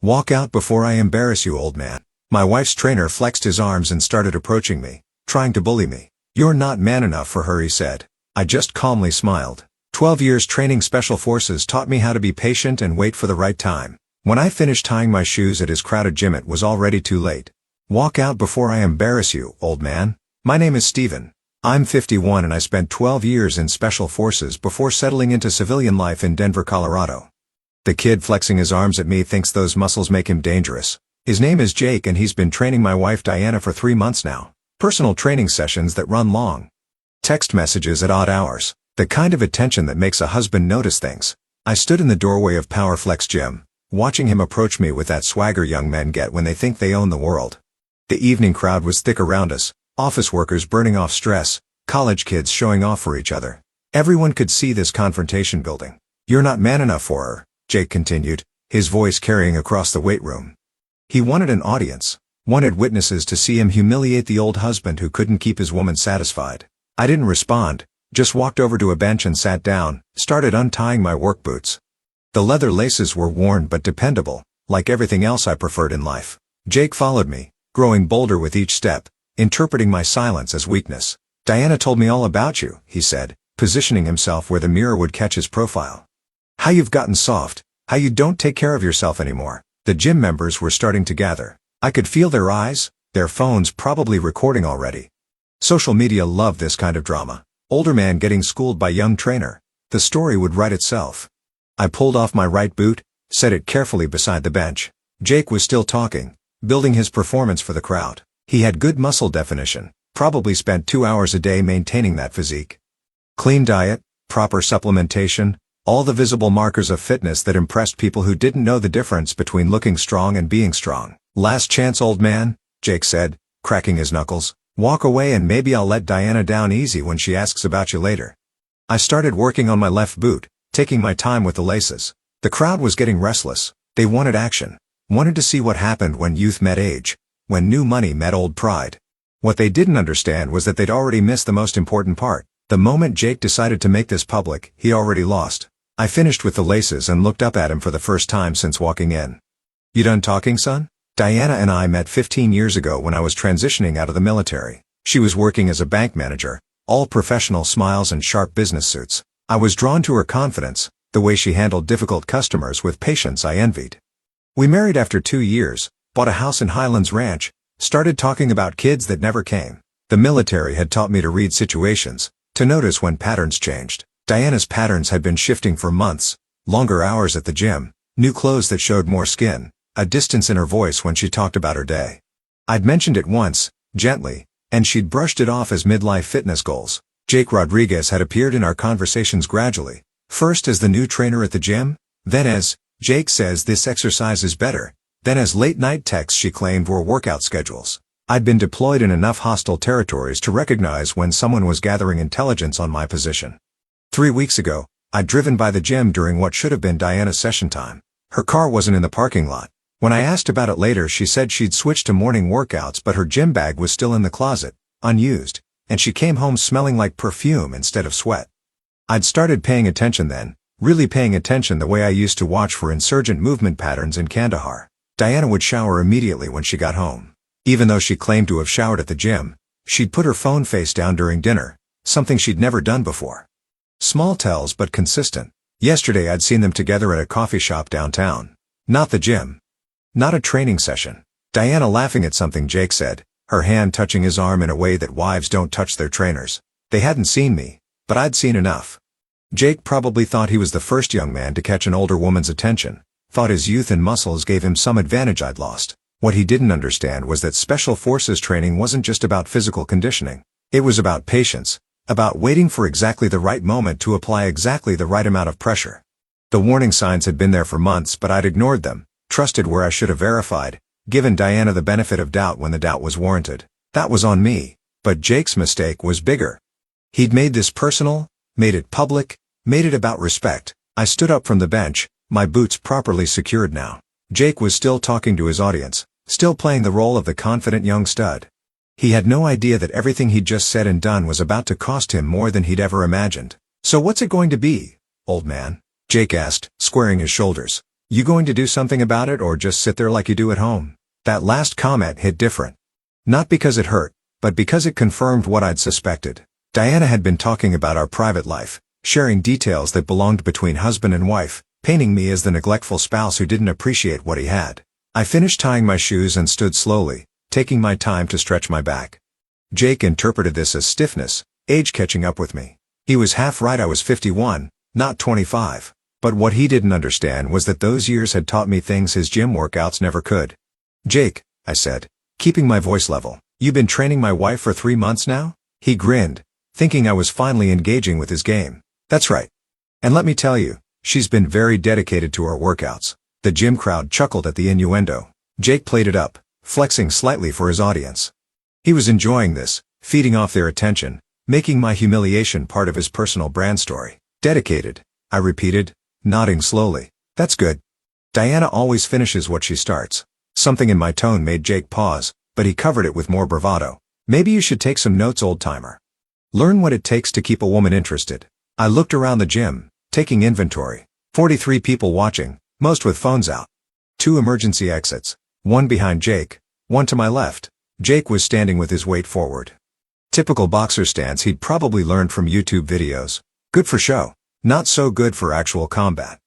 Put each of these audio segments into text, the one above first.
Walk out before I embarrass you, old man. My wife's trainer flexed his arms and started approaching me, trying to bully me. You're not man enough for her, he said. I just calmly smiled. 12 years training special forces taught me how to be patient and wait for the right time. When I finished tying my shoes at his crowded gym, it was already too late. Walk out before I embarrass you, old man. My name is Steven. I'm 51 and I spent 12 years in special forces before settling into civilian life in Denver, Colorado. The kid flexing his arms at me thinks those muscles make him dangerous. His name is Jake and he's been training my wife Diana for 3 months now. Personal training sessions that run long. Text messages at odd hours. The kind of attention that makes a husband notice things. I stood in the doorway of Power Flex Gym, watching him approach me with that swagger young men get when they think they own the world. The evening crowd was thick around us, office workers burning off stress, college kids showing off for each other. Everyone could see this confrontation building. You're not man enough for her, Jake continued, his voice carrying across the weight room. He wanted an audience, wanted witnesses to see him humiliate the old husband who couldn't keep his woman satisfied. I didn't respond, just walked over to a bench and sat down, started untying my work boots. The leather laces were worn but dependable, like everything else I preferred in life. Jake followed me, growing bolder with each step, interpreting my silence as weakness. Diana told me all about you, he said, positioning himself where the mirror would catch his profile. How you've gotten soft, how you don't take care of yourself anymore. The gym members were starting to gather. I could feel their eyes, their phones probably recording already. Social media loved this kind of drama. Older man getting schooled by young trainer. The story would write itself. I pulled off my right boot, set it carefully beside the bench. Jake was still talking, building his performance for the crowd. He had good muscle definition, probably spent 2 hours a day maintaining that physique. Clean diet, proper supplementation, all the visible markers of fitness that impressed people who didn't know the difference between looking strong and being strong. Last chance, old man, Jake said, cracking his knuckles. Walk away and maybe I'll let Diana down easy when she asks about you later. I started working on my left boot, taking my time with the laces. The crowd was getting restless. They wanted action. Wanted to see what happened when youth met age, when new money met old pride. What they didn't understand was that they'd already missed the most important part. The moment Jake decided to make this public, he already lost. I finished with the laces and looked up at him for the first time since walking in. You done talking, son? Diana and I met 15 years ago when I was transitioning out of the military. She was working as a bank manager, all professional smiles and sharp business suits. I was drawn to her confidence, the way she handled difficult customers with patience I envied. We married after 2 years, bought a house in Highlands Ranch, started talking about kids that never came. The military had taught me to read situations, to notice when patterns changed. Diana's patterns had been shifting for months, longer hours at the gym, new clothes that showed more skin, a distance in her voice when she talked about her day. I'd mentioned it once, gently, and she'd brushed it off as midlife fitness goals. Jake Rodriguez had appeared in our conversations gradually, first as the new trainer at the gym, then as, Jake says this exercise is better, then as late-night texts she claimed were workout schedules. I'd been deployed in enough hostile territories to recognize when someone was gathering intelligence on my position. 3 weeks ago, I'd driven by the gym during what should have been Diana's session time. Her car wasn't in the parking lot. When I asked about it later, she said she'd switched to morning workouts, but her gym bag was still in the closet, unused, and she came home smelling like perfume instead of sweat. I'd started paying attention then, really paying attention the way I used to watch for insurgent movement patterns in Kandahar. Diana would shower immediately when she got home. Even though she claimed to have showered at the gym, she'd put her phone face down during dinner, something she'd never done before. Small tells but consistent. Yesterday I'd seen them together at a coffee shop downtown. Not the gym. Not a training session. Diana laughing at something Jake said, her hand touching his arm in a way that wives don't touch their trainers. They hadn't seen me, but I'd seen enough. Jake probably thought he was the first young man to catch an older woman's attention, thought his youth and muscles gave him some advantage I'd lost. What he didn't understand was that special forces training wasn't just about physical conditioning. It was about patience, about waiting for exactly the right moment to apply exactly the right amount of pressure. The warning signs had been there for months, but I'd ignored them, trusted where I should have verified, given Diana the benefit of doubt when the doubt was warranted. That was on me, but Jake's mistake was bigger. He'd made this personal, made it public, made it about respect. I stood up from the bench, my boots properly secured now. Jake was still talking to his audience, still playing the role of the confident young stud. He had no idea that everything he'd just said and done was about to cost him more than he'd ever imagined. So what's it going to be, old man? Jake asked, squaring his shoulders. You going to do something about it or just sit there like you do at home? That last comment hit different. Not because it hurt, but because it confirmed what I'd suspected. Diana had been talking about our private life, sharing details that belonged between husband and wife, painting me as the neglectful spouse who didn't appreciate what he had. I finished tying my shoes and stood slowly, taking my time to stretch my back. Jake interpreted this as stiffness, age catching up with me. He was half right, I was 51, not 25. But what he didn't understand was that those years had taught me things his gym workouts never could. Jake, I said, keeping my voice level, you've been training my wife for 3 months now? He grinned, thinking I was finally engaging with his game. That's right. And let me tell you, she's been very dedicated to her workouts. The gym crowd chuckled at the innuendo. Jake played it up, flexing slightly for his audience. He was enjoying this, feeding off their attention, making my humiliation part of his personal brand story. Dedicated, I repeated, nodding slowly. That's good. Diana always finishes what she starts. Something in my tone made Jake pause, but he covered it with more bravado. Maybe you should take some notes, old-timer. Learn what it takes to keep a woman interested. I looked around the gym, taking inventory. 43 people watching, most with phones out. 2 emergency exits, one behind Jake, one to my left. Jake was standing with his weight forward. Typical boxer stance he'd probably learned from YouTube videos. Good for show, not so good for actual combat.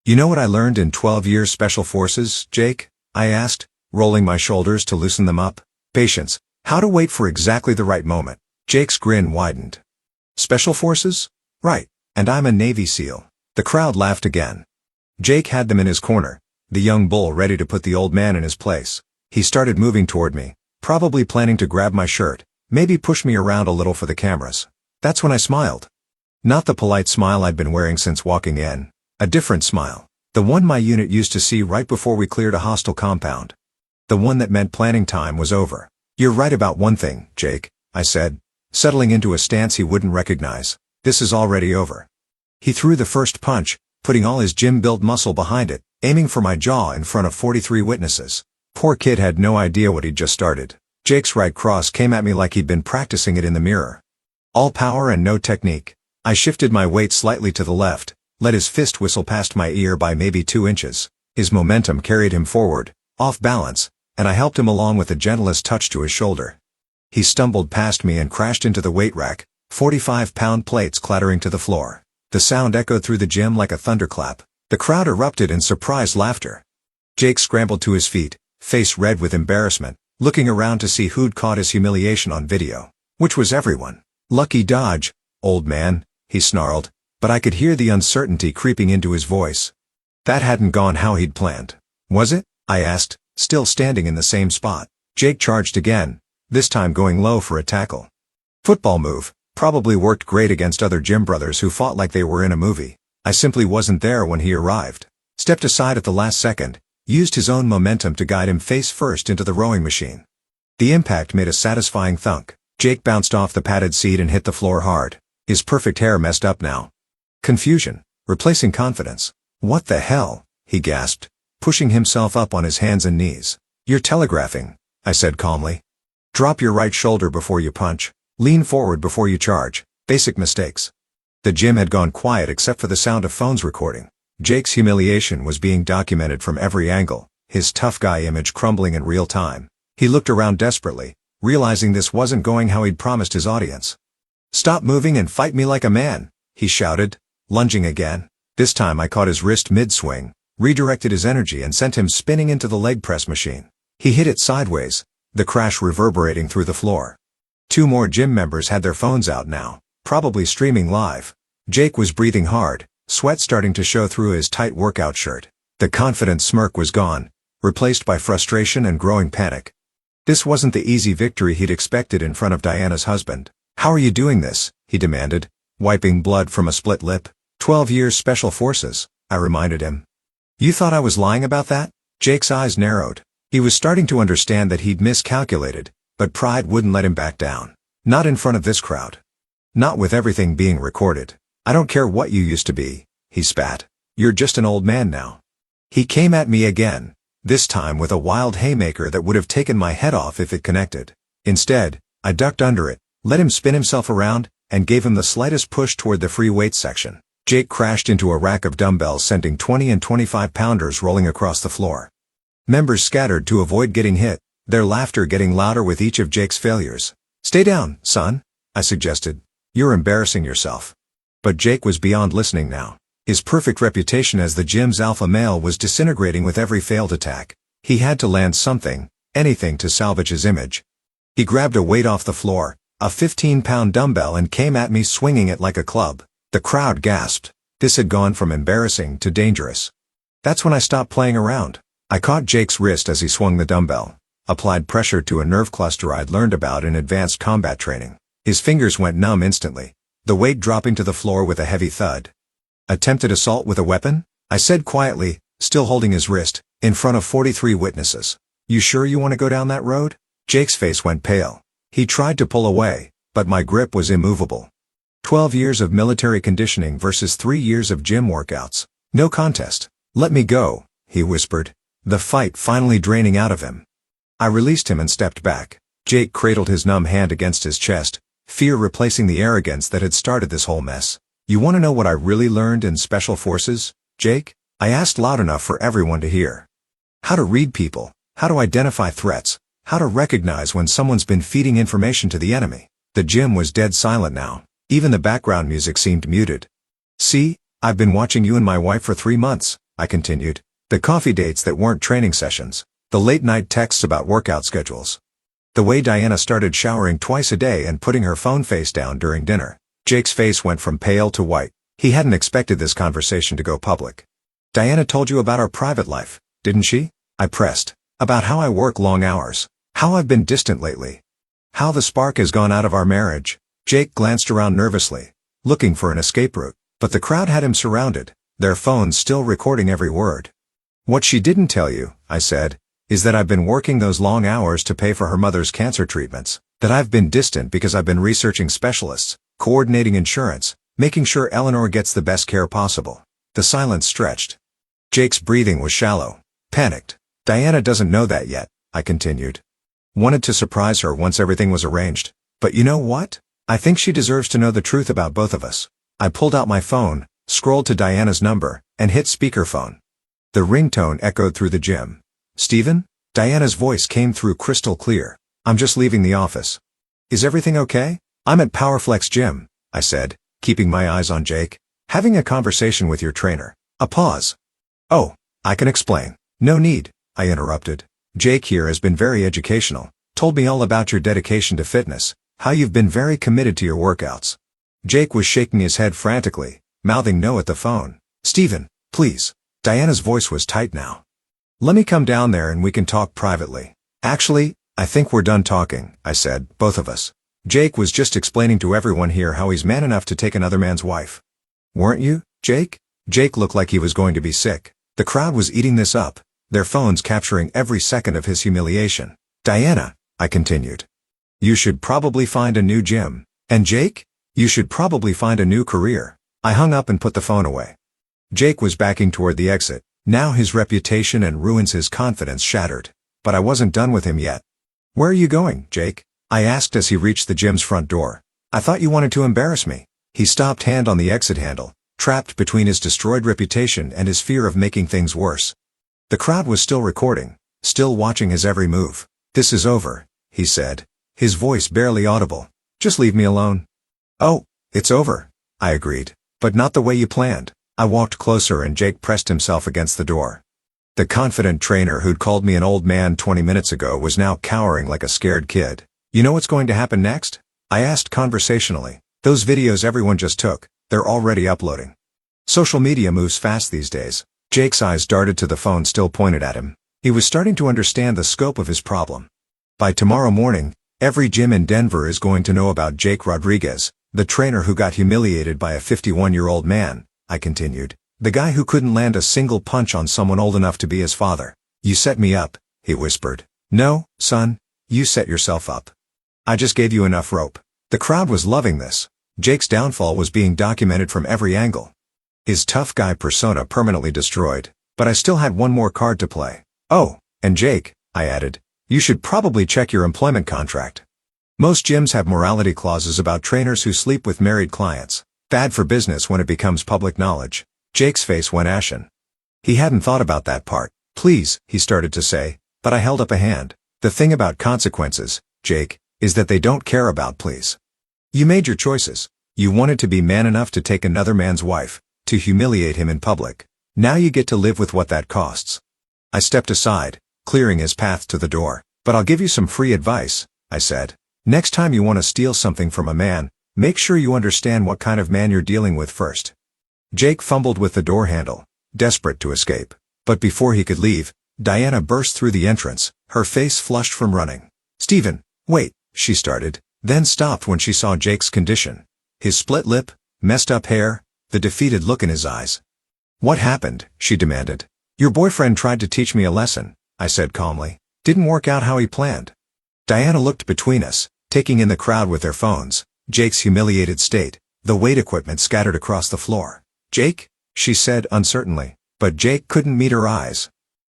You know what I learned in 12 years Special Forces, Jake? I asked, rolling my shoulders to loosen them up. Patience, how to wait for exactly the right moment. Jake's grin widened. Special Forces? Right, and I'm a Navy SEAL. The crowd laughed again. Jake had them in his corner, the young bull ready to put the old man in his place. He started moving toward me, probably planning to grab my shirt, maybe push me around a little for the cameras. That's when I smiled. Not the polite smile I'd been wearing since walking in. A different smile. The one my unit used to see right before we cleared a hostile compound. The one that meant planning time was over. You're right about one thing, Jake, I said, settling into a stance he wouldn't recognize. This is already over. He threw the first punch, putting all his gym-built muscle behind it, aiming for my jaw in front of 43 witnesses. Poor kid had no idea what he'd just started. Jake's right cross came at me like he'd been practicing it in the mirror. All power and no technique. I shifted my weight slightly to the left, let his fist whistle past my ear by maybe 2 inches. His momentum carried him forward, off balance, and I helped him along with the gentlest touch to his shoulder. He stumbled past me and crashed into the weight rack, 45-pound plates clattering to the floor. The sound echoed through the gym like a thunderclap. The crowd erupted in surprised laughter. Jake scrambled to his feet, face red with embarrassment, looking around to see who'd caught his humiliation on video. Which was everyone. Lucky dodge, old man, he snarled, but I could hear the uncertainty creeping into his voice. That hadn't gone how he'd planned. Was it? I asked, still standing in the same spot. Jake charged again, this time going low for a tackle. Football move, probably worked great against other gym brothers who fought like they were in a movie. I simply wasn't there when he arrived. Stepped aside at the last second, used his own momentum to guide him face first into the rowing machine. The impact made a satisfying thunk. Jake bounced off the padded seat and hit the floor hard. His perfect hair messed up now. Confusion, replacing confidence. What the hell? He gasped, pushing himself up on his hands and knees. You're telegraphing, I said calmly. Drop your right shoulder before you punch. Lean forward before you charge. Basic mistakes. The gym had gone quiet except for the sound of phones recording. Jake's humiliation was being documented from every angle, his tough guy image crumbling in real time. He looked around desperately, realizing this wasn't going how he'd promised his audience. Stop moving and fight me like a man, he shouted, lunging again. This time I caught his wrist mid-swing, redirected his energy and sent him spinning into the leg press machine. He hit it sideways, the crash reverberating through the floor. 2 more gym members had their phones out now, probably streaming live. Jake was breathing hard, sweat starting to show through his tight workout shirt. The confident smirk was gone, replaced by frustration and growing panic. This wasn't the easy victory he'd expected in front of Diana's husband. How are you doing this? He demanded, wiping blood from a split lip. 12 years Special Forces, I reminded him. You thought I was lying about that? Jake's eyes narrowed. He was starting to understand that he'd miscalculated, but pride wouldn't let him back down. Not in front of this crowd. Not with everything being recorded. I don't care what you used to be, he spat. You're just an old man now. He came at me again, this time with a wild haymaker that would have taken my head off if it connected. Instead, I ducked under it, let him spin himself around, and gave him the slightest push toward the free weights section. Jake crashed into a rack of dumbbells, sending 20 and 25-pounders rolling across the floor. Members scattered to avoid getting hit, their laughter getting louder with each of Jake's failures. "Stay down, son," I suggested. "You're embarrassing yourself." But Jake was beyond listening now. His perfect reputation as the gym's alpha male was disintegrating with every failed attack. He had to land something, anything to salvage his image. He grabbed a weight off the floor, a 15-pound dumbbell, and came at me swinging it like a club. The crowd gasped. This had gone from embarrassing to dangerous. That's when I stopped playing around. I caught Jake's wrist as he swung the dumbbell, applied pressure to a nerve cluster I'd learned about in advanced combat training. His fingers went numb instantly, the weight dropping to the floor with a heavy thud. "Attempted assault with a weapon?" I said quietly, still holding his wrist, in front of 43 witnesses. "You sure you want to go down that road?" Jake's face went pale. He tried to pull away, but my grip was immovable. 12 years of military conditioning versus 3 years of gym workouts. No contest. "Let me go," he whispered, the fight finally draining out of him. I released him and stepped back. Jake cradled his numb hand against his chest, fear replacing the arrogance that had started this whole mess. "You want to know what I really learned in Special Forces, Jake?" I asked loud enough for everyone to hear. "How to read people, how to identify threats, how to recognize when someone's been feeding information to the enemy." The gym was dead silent now. Even the background music seemed muted. "See, I've been watching you and my wife for 3 months, I continued. "The coffee dates that weren't training sessions. The late-night texts about workout schedules. The way Diana started showering twice a day and putting her phone face down during dinner." Jake's face went from pale to white. He hadn't expected this conversation to go public. "Diana told you about our private life, didn't she?" I pressed. "About how I work long hours. How I've been distant lately. How the spark has gone out of our marriage." Jake glanced around nervously, looking for an escape route, but the crowd had him surrounded, their phones still recording every word. "What she didn't tell you," I said, "is that I've been working those long hours to pay for her mother's cancer treatments, that I've been distant because I've been researching specialists, coordinating insurance, making sure Eleanor gets the best care possible." The silence stretched. Jake's breathing was shallow, panicked. "Diana doesn't know that yet," I continued. "Wanted to surprise her once everything was arranged. But you know what? I think she deserves to know the truth about both of us." I pulled out my phone, scrolled to Diana's number, and hit speakerphone. The ringtone echoed through the gym. "Steven?" Diana's voice came through crystal clear. "I'm just leaving the office." "Is everything okay?" "I'm at Powerflex Gym," I said, keeping my eyes on Jake. "Having a conversation with your trainer." A pause. "Oh, I can explain." "No need," I interrupted. "Jake here has been very educational, told me all about your dedication to fitness, how you've been very committed to your workouts." Jake was shaking his head frantically, mouthing no at the phone. "Steven, please." Diana's voice was tight now. "Let me come down there and we can talk privately." "Actually, I think we're done talking," I said, "both of us. Jake was just explaining to everyone here how he's man enough to take another man's wife." "Weren't you, Jake?" Jake looked like he was going to be sick. The crowd was eating this up, their phones capturing every second of his humiliation. "Diana," I continued, "you should probably find a new gym. And Jake? You should probably find a new career." I hung up and put the phone away. Jake was backing toward the exit. Now his reputation and ruins his confidence shattered. But I wasn't done with him yet. "Where are you going, Jake?" I asked as he reached the gym's front door. "I thought you wanted to embarrass me." He stopped, hand on the exit handle, trapped between his destroyed reputation and his fear of making things worse. The crowd was still recording, still watching his every move. "This is over," he said, his voice barely audible. "Just leave me alone." "Oh, it's over," I agreed. "But not the way you planned." I walked closer and Jake pressed himself against the door. The confident trainer who'd called me an old man 20 minutes ago was now cowering like a scared kid. "You know what's going to happen next?" I asked conversationally. "Those videos everyone just took, they're already uploading. Social media moves fast these days." Jake's eyes darted to the phone still pointed at him. He was starting to understand the scope of his problem. "By tomorrow morning, every gym in Denver is going to know about Jake Rodriguez, the trainer who got humiliated by a 51-year-old man," I continued. "The guy who couldn't land a single punch on someone old enough to be his father." "You set me up," he whispered. "No, son, you set yourself up. I just gave you enough rope." The crowd was loving this. Jake's downfall was being documented from every angle. His tough guy persona permanently destroyed. But I still had one more card to play. "Oh, and Jake," I added, "you should probably check your employment contract. Most gyms have morality clauses about trainers who sleep with married clients." Bad for business when it becomes public knowledge. Jake's face went ashen. He hadn't thought about that part. Please, he started to say, but I held up a hand. The thing about consequences, Jake, is that they don't care about please. You made your choices. You wanted to be man enough to take another man's wife, to humiliate him in public. Now you get to live with what that costs. I stepped aside, clearing his path to the door. But I'll give you some free advice, I said. Next time you want to steal something from a man, make sure you understand what kind of man you're dealing with first. Jake fumbled with the door handle, desperate to escape. But before he could leave, Diana burst through the entrance, her face flushed from running. Stephen, wait, she started, then stopped when she saw Jake's condition. His split lip, messed up hair, the defeated look in his eyes. What happened? She demanded. Your boyfriend tried to teach me a lesson, I said calmly. Didn't work out how he planned. Diana looked between us, taking in the crowd with their phones, Jake's humiliated state, the weight equipment scattered across the floor. Jake? She said uncertainly, but Jake couldn't meet her eyes.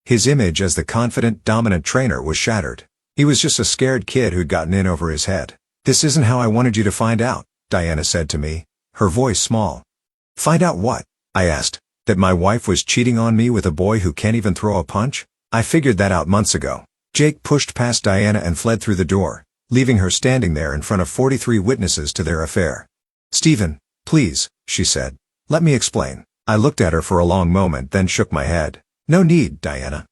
His image as the confident, dominant trainer was shattered. He was just a scared kid who'd gotten in over his head. This isn't how I wanted you to find out, Diana said to me, her voice small. Find out what? I asked. That my wife was cheating on me with a boy who can't even throw a punch? I figured that out months ago. Jake pushed past Diana and fled through the door, leaving her standing there in front of 43 witnesses to their affair. Stephen, please, she said. Let me explain. I looked at her for a long moment then shook my head. No need, Diana.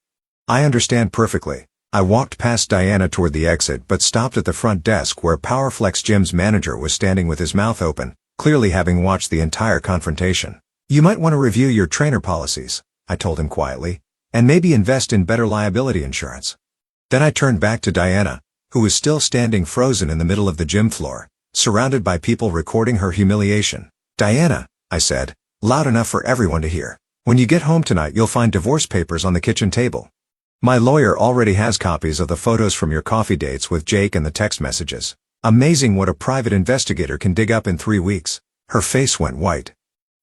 I understand perfectly. I walked past Diana toward the exit but stopped at the front desk where PowerFlex Gym's manager was standing with his mouth open, clearly having watched the entire confrontation. You might want to review your trainer policies, I told him quietly, and maybe invest in better liability insurance. Then I turned back to Diana, who was still standing frozen in the middle of the gym floor, surrounded by people recording her humiliation. Diana, I said, loud enough for everyone to hear. When you get home tonight you'll find divorce papers on the kitchen table. My lawyer already has copies of the photos from your coffee dates with Jake and the text messages. Amazing what a private investigator can dig up in 3 weeks. Her face went white.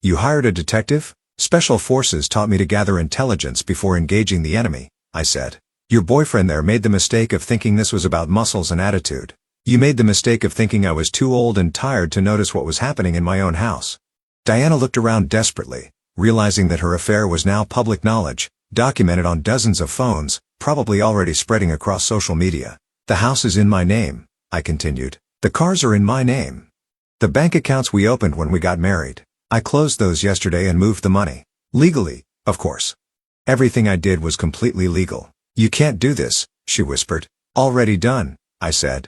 You hired a detective? Special forces taught me to gather intelligence before engaging the enemy, I said. Your boyfriend there made the mistake of thinking this was about muscles and attitude. You made the mistake of thinking I was too old and tired to notice what was happening in my own house. Diana looked around desperately, realizing that her affair was now public knowledge, documented on dozens of phones, probably already spreading across social media. The house is in my name, I continued. The cars are in my name. The bank accounts we opened when we got married. I closed those yesterday and moved the money. Legally, of course. Everything I did was completely legal. You can't do this, she whispered. Already done, I said.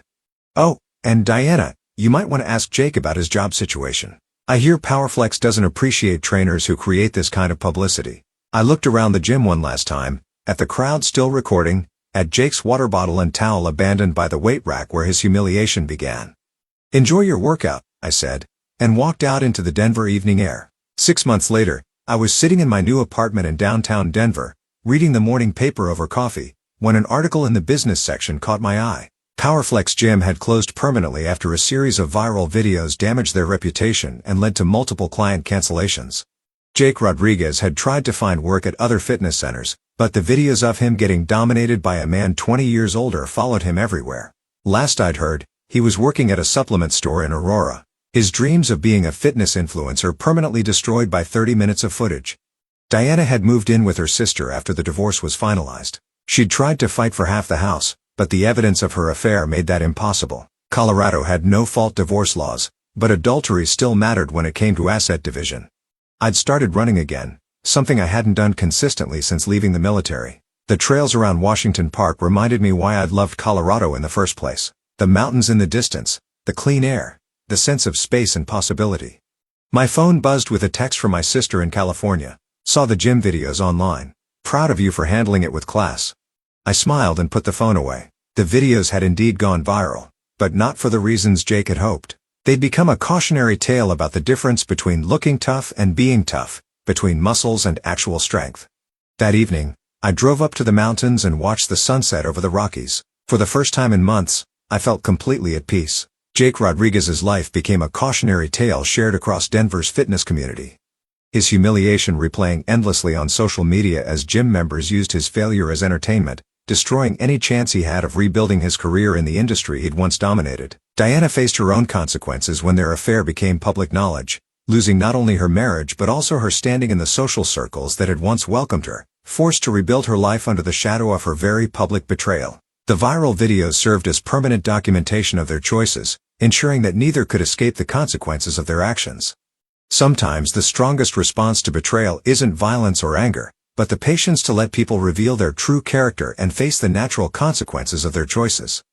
Oh, and Diana, you might want to ask Jake about his job situation. I hear PowerFlex doesn't appreciate trainers who create this kind of publicity. I looked around the gym one last time, at the crowd still recording, at Jake's water bottle and towel abandoned by the weight rack where his humiliation began. Enjoy your workout, I said, and walked out into the Denver evening air. 6 months later, I was sitting in my new apartment in downtown Denver, reading the morning paper over coffee, when an article in the business section caught my eye. PowerFlex Gym had closed permanently after a series of viral videos damaged their reputation and led to multiple client cancellations. Jake Rodriguez had tried to find work at other fitness centers, but the videos of him getting dominated by a man 20 years older followed him everywhere. Last I'd heard, he was working at a supplement store in Aurora. His dreams of being a fitness influencer permanently destroyed by 30 minutes of footage. Diana had moved in with her sister after the divorce was finalized. She'd tried to fight for half the house, but the evidence of her affair made that impossible. Colorado had no-fault divorce laws, but adultery still mattered when it came to asset division. I'd started running again, something I hadn't done consistently since leaving the military. The trails around Washington Park reminded me why I'd loved Colorado in the first place. The mountains in the distance, the clean air, the sense of space and possibility. My phone buzzed with a text from my sister in California. Saw the gym videos online. Proud of you for handling it with class. I smiled and put the phone away. The videos had indeed gone viral, but not for the reasons Jake had hoped. They'd become a cautionary tale about the difference between looking tough and being tough, between muscles and actual strength. That evening, I drove up to the mountains and watched the sunset over the Rockies. For the first time in months, I felt completely at peace. Jake Rodriguez's life became a cautionary tale shared across Denver's fitness community. His humiliation replaying endlessly on social media as gym members used his failure as entertainment, destroying any chance he had of rebuilding his career in the industry he'd once dominated. Diana faced her own consequences when their affair became public knowledge. losing not only her marriage but also her standing in the social circles that had once welcomed her, forced to rebuild her life under the shadow of her very public betrayal. The viral videos served as permanent documentation of their choices, ensuring that neither could escape the consequences of their actions. Sometimes the strongest response to betrayal isn't violence or anger, but the patience to let people reveal their true character and face the natural consequences of their choices.